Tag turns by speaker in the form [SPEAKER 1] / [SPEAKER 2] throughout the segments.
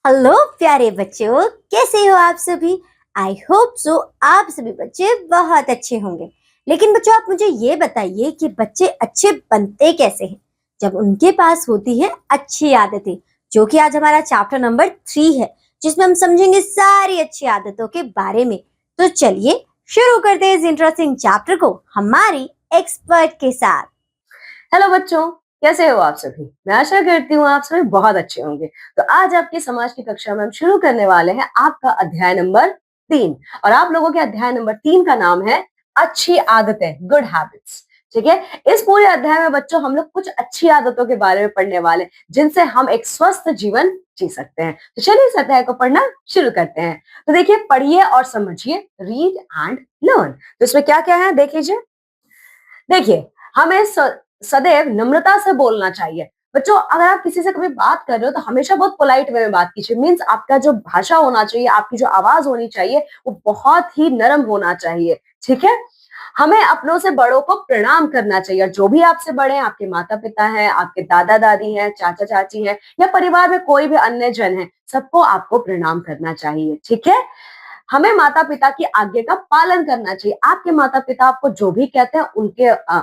[SPEAKER 1] Hello प्यारे बच्चों, कैसे हो आप सभी। आई होप सो आप सभी बच्चे बहुत अच्छे होंगे। लेकिन बच्चों, आप मुझे ये बताइए कि बच्चे अच्छे बनते कैसे हैं जब उनके पास होती है अच्छी आदतें, जो कि आज हमारा चैप्टर नंबर 3 है, जिसमें हम समझेंगे सारी अच्छी आदतों के बारे में। तो चलिए शुरू करते हैं इस इंटरेस्टिंग चैप्टर को हमारी एक्सपर्ट के साथ।
[SPEAKER 2] हेलो बच्चों, कैसे हो आप सभी। मैं आशा करती हूँ आप सभी बहुत अच्छे होंगे। तो आज आपकी समाज की कक्षा में हम शुरू करने वाले हैं आपका अध्याय नंबर 3। और आप लोगों के अध्याय नंबर 3 का नाम है अच्छी आदतें, गुड हैबिट्स। ठीक है, इस पूरे अध्याय में बच्चों हम लोग कुछ अच्छी आदतों के बारे में पढ़ने वाले, जिनसे हम एक स्वस्थ जीवन जी सकते हैं। तो चलिए इस अध्याय को पढ़ना शुरू करते हैं। तो देखिए, पढ़िए और समझिए, रीड एंड लर्न। तो इसमें क्या क्या है देख लीजिए। देखिए, हमें सदैव नम्रता से बोलना चाहिए। बच्चों, अगर आप किसी से कभी बात कर रहे हो तो हमेशा बहुत पोलाइट वे में बात कीजिए। मीन्स आपका जो भाषा होना चाहिए, आपकी जो आवाज होनी चाहिए, वो बहुत ही नरम होना चाहिए। ठीक है, हमें अपनों से बड़ों को प्रणाम करना चाहिए। जो भी आपसे बड़े हैं, आपके माता पिता हैं, आपके दादा दादी हैं, चाचा चाची हैं, या परिवार में कोई भी अन्य जन है, सबको आपको प्रणाम करना चाहिए। ठीक है, हमें माता पिता की आज्ञा का पालन करना चाहिए। आपके माता पिता आपको जो भी कहते हैं,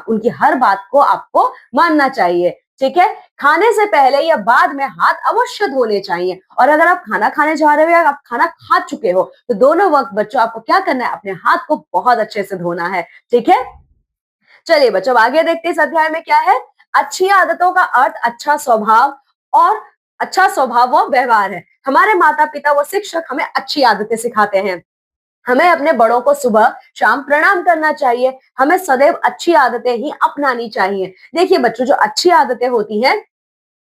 [SPEAKER 2] उनकी हर बात को आपको मानना चाहिए। ठीक है, खाने से पहले या बाद में हाथ अवश्य धोने चाहिए। और अगर आप खाना खाने जा रहे हो या आप खाना खा चुके हो, तो दोनों वक्त बच्चों आपको क्या करना है, अपने हाथ को बहुत अच्छे से धोना है। ठीक है, चलिए बच्चों आगे देखते हैं इस अध्याय में क्या है। अच्छी आदतों का अर्थ अच्छा स्वभाव, और अच्छा स्वभाव व व्यवहार है। हमारे माता पिता व शिक्षक हमें अच्छी आदतें सिखाते हैं। हमें अपने बड़ों को सुबह शाम प्रणाम करना चाहिए। हमें सदैव अच्छी आदतें ही अपनानी चाहिए। देखिए बच्चों, जो अच्छी आदतें होती हैं,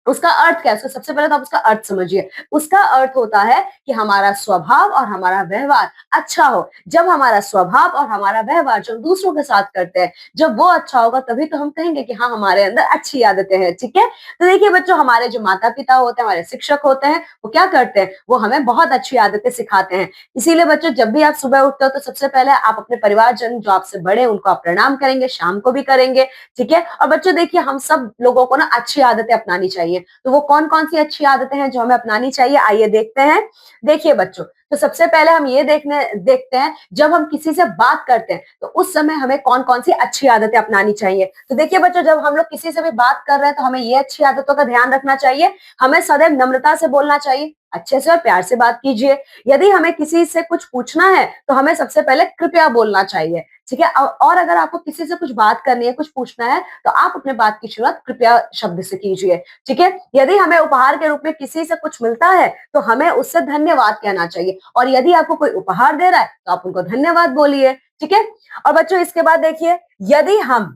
[SPEAKER 2] उसका अर्थ क्या है। सबसे पहले तो आप उसका अर्थ समझिए। उसका अर्थ होता है कि हमारा स्वभाव और हमारा व्यवहार अच्छा हो। जब हमारा स्वभाव और हमारा व्यवहार जो हम दूसरों के साथ करते हैं, जब वो अच्छा होगा, तभी तो हम कहेंगे कि हाँ, हमारे अंदर अच्छी आदतें हैं। ठीक है, तो देखिए बच्चों, हमारे जो माता पिता होते हैं, हमारे शिक्षक होते हैं, वो क्या करते हैं, वो हमें बहुत अच्छी आदतें सिखाते हैं। इसीलिए बच्चों, जब भी आप सुबह उठते हो तो सबसे पहले आप अपने परिवारजन जो आपसे बड़े हैं, उनको आप प्रणाम करेंगे, शाम को भी करेंगे। ठीक है, और बच्चों देखिए, हम सब लोगों को ना अच्छी आदतें अपनानी चाहिए। तो वो कौन कौन सी अच्छी आदतें हैं जो हमें अपनानी चाहिए, आइए देखते हैं। देखिए बच्चों, तो सबसे पहले हम ये देखते हैं, जब हम किसी से बात करते हैं तो उस समय हमें कौन कौन सी अच्छी आदतें अपनानी चाहिए। तो देखिए बच्चों, जब हम लोग किसी से भी बात कर रहे हैं तो हमें ये अच्छी आदतों का ध्यान रखना चाहिए। हमें सदैव नम्रता से बोलना चाहिए, अच्छे से और प्यार से बात कीजिए। यदि हमें किसी से कुछ पूछना है तो हमें सबसे पहले कृपया बोलना चाहिए। ठीक है, और अगर आपको किसी से कुछ बात करनी है, कुछ पूछना है, तो आप अपने बात की शुरुआत कृपया शब्द से कीजिए। ठीक है, यदि हमें उपहार के रूप में किसी से कुछ मिलता है तो हमें उससे धन्यवाद कहना चाहिए। और यदि आपको कोई उपहार दे रहा है तो आप उनको धन्यवाद बोलिए। ठीक है, और बच्चों इसके बाद देखिए, यदि हम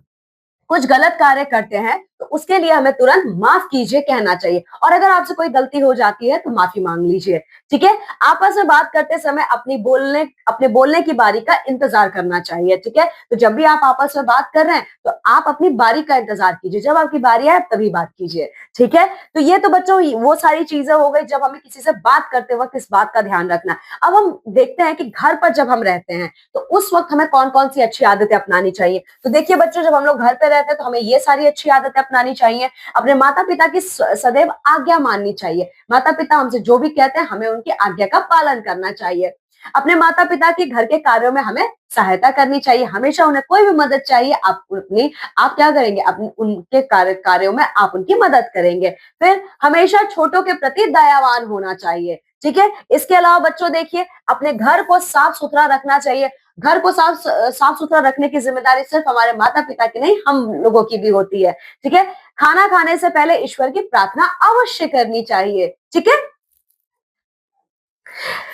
[SPEAKER 2] कुछ गलत कार्य करते हैं तो उसके लिए हमें तुरंत माफ कीजिए कहना चाहिए। और अगर आपसे कोई गलती हो जाती है तो माफी मांग लीजिए। ठीक है, आपस में बात करते समय अपने बोलने की बारी का इंतजार करना चाहिए। ठीक है, तो जब भी आप आपस में बात कर रहे हैं तो आप अपनी बारी का इंतजार कीजिए। जब आपकी बारी आए तभी बात कीजिए। ठीक है, तो ये तो बच्चों वो सारी चीजें हो गई जब हमें किसी से बात करते वक्त इस बात का ध्यान रखना। अब हम देखते हैं कि घर पर जब हम रहते हैं तो उस वक्त हमें कौन कौन सी अच्छी आदतें अपनानी चाहिए। तो देखिए बच्चों, जब हम लोग घर पे रहते हैं तो हमें ये सारी अच्छी आदतें अपनानी चाहिए। अपने माता पिता की सदैव आज्ञा माननी चाहिए। माता पिता हमसे जो भी कहते हैं, हमें उनकी आज्ञा का पालन करना चाहिए। अपने माता पिता के घर के कार्यों में हमें सहायता करनी चाहिए। हमेशा उन्हें कोई भी मदद चाहिए, आप क्या करेंगे, अपने उनके कार्यों में आप उनकी मदद करेंगे। फिर हमेशा छोटों के प्रति दयावान होना चाहिए। ठीक है, इसके अलावा बच्चों देखिए, अपने घर को साफ सुथरा रखना चाहिए। घर को साफ सुथरा रखने की जिम्मेदारी सिर्फ हमारे माता पिता की नहीं, हम लोगों की भी होती है। ठीक है, खाना खाने से पहले ईश्वर की प्रार्थना अवश्य करनी चाहिए। ठीक है,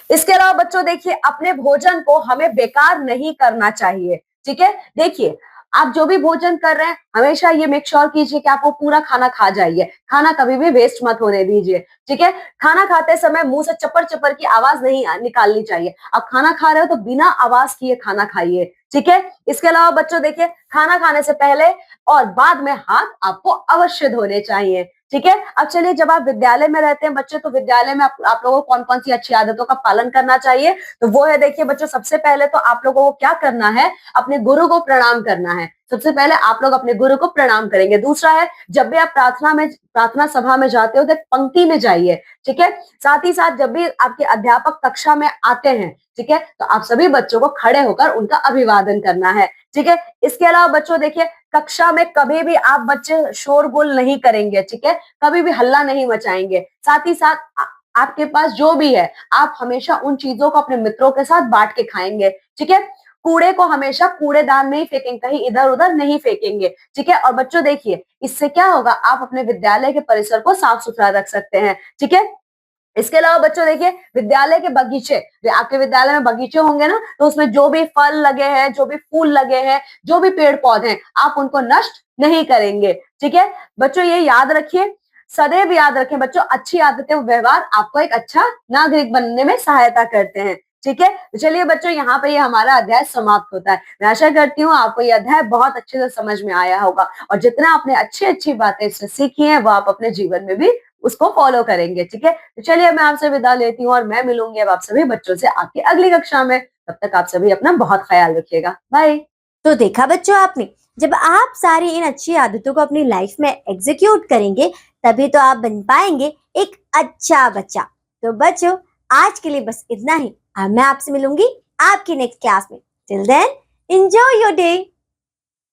[SPEAKER 2] इसके अलावा बच्चों देखिए, अपने भोजन को हमें बेकार नहीं करना चाहिए। ठीक है, देखिए आप जो भी भोजन कर रहे हैं, हमेशा ये मेक श्योर कीजिए कि आप वो पूरा खाना खा जाइए। खाना कभी भी वेस्ट मत होने दीजिए। ठीक है, खाना खाते समय मुंह से चपर चपर की आवाज नहीं निकालनी चाहिए। आप खाना खा रहे हो तो बिना आवाज किए खाना खाइए। ठीक है, इसके अलावा बच्चों देखिए, खाना खाने से पहले और बाद में हाथ आपको अवश्य धोने चाहिए। ठीक है। अब चलिए, जब आप विद्यालय में रहते हैं बच्चे, तो विद्यालय में आप लोगों को कौन-कौन सी अच्छी आदतों का पालन करना चाहिए? तो वो है, देखिए बच्चों, सबसे पहले तो आप लोगों को क्या करना है, अपने गुरु को प्रणाम करना है। सबसे पहले आप लोग अपने गुरु को प्रणाम करेंगे। दूसरा है, जब भी आप प्रार्थना सभा में जाते हो तो एक पंक्ति में जाइए, ठीक है। साथ ही साथ जब भी आपके अध्यापक कक्षा में आते हैं, ठीक है, तो आप सभी बच्चों को खड़े होकर उनका अभिवादन करना है, ठीक है। इसके अलावा बच्चों देखिए, कक्षा में कभी भी आप बच्चे शोरगुल नहीं करेंगे, ठीक है, कभी भी हल्ला नहीं मचाएंगे। साथ ही साथ आपके पास जो भी है, आप हमेशा उन चीजों को अपने मित्रों के साथ बांट के खाएंगे, ठीक है। कूड़े को हमेशा कूड़ेदान में ही फेंकेंगे, कहीं इधर उधर नहीं फेंकेंगे, ठीक है। और बच्चों देखिए, इससे क्या होगा, आप अपने विद्यालय के परिसर को साफ सुथरा रख सकते हैं, ठीक है। इसके अलावा बच्चों देखिए, विद्यालय के बगीचे, आपके विद्यालय में बगीचे होंगे ना, तो उसमें जो भी फल लगे हैं, जो भी फूल लगे हैं, जो भी पेड़ पौधे हैं, आप उनको नष्ट नहीं करेंगे, ठीक है। बच्चों ये याद रखिए, सदैव याद रखें बच्चों, अच्छी आदतें व्यवहार आपको एक अच्छा नागरिक बनने में सहायता करते हैं, ठीक है। तो चलिए बच्चों, यहाँ पे ये हमारा अध्याय समाप्त होता है। मैं आशा करती हूँ आपको ये अध्याय बहुत अच्छे से समझ में आया होगा, और जितना आपने अच्छी अच्छी बातें इससे सीखी हैं, वो आप अपने जीवन में भी उसको फॉलो करेंगे, ठीक है। तो चलिए, मैं आपसे विदा लेती हूँ, और मैं मिलूंगी अब आप सभी बच्चों से आपकी अगली कक्षा में। तब तक आप सभी अपना बहुत ख्याल रखिएगा। बाय।
[SPEAKER 1] तो देखा बच्चों आपने, जब आप सारी इन अच्छी आदतों को अपनी लाइफ में एग्जीक्यूट करेंगे, तभी तो आप बन पाएंगे एक अच्छा बच्चा। तो बच्चों, आज के लिए बस इतना ही। अब मैं आपसे मिलूंगी आपकी नेक्स्ट क्लास में। Till then, enjoy your day.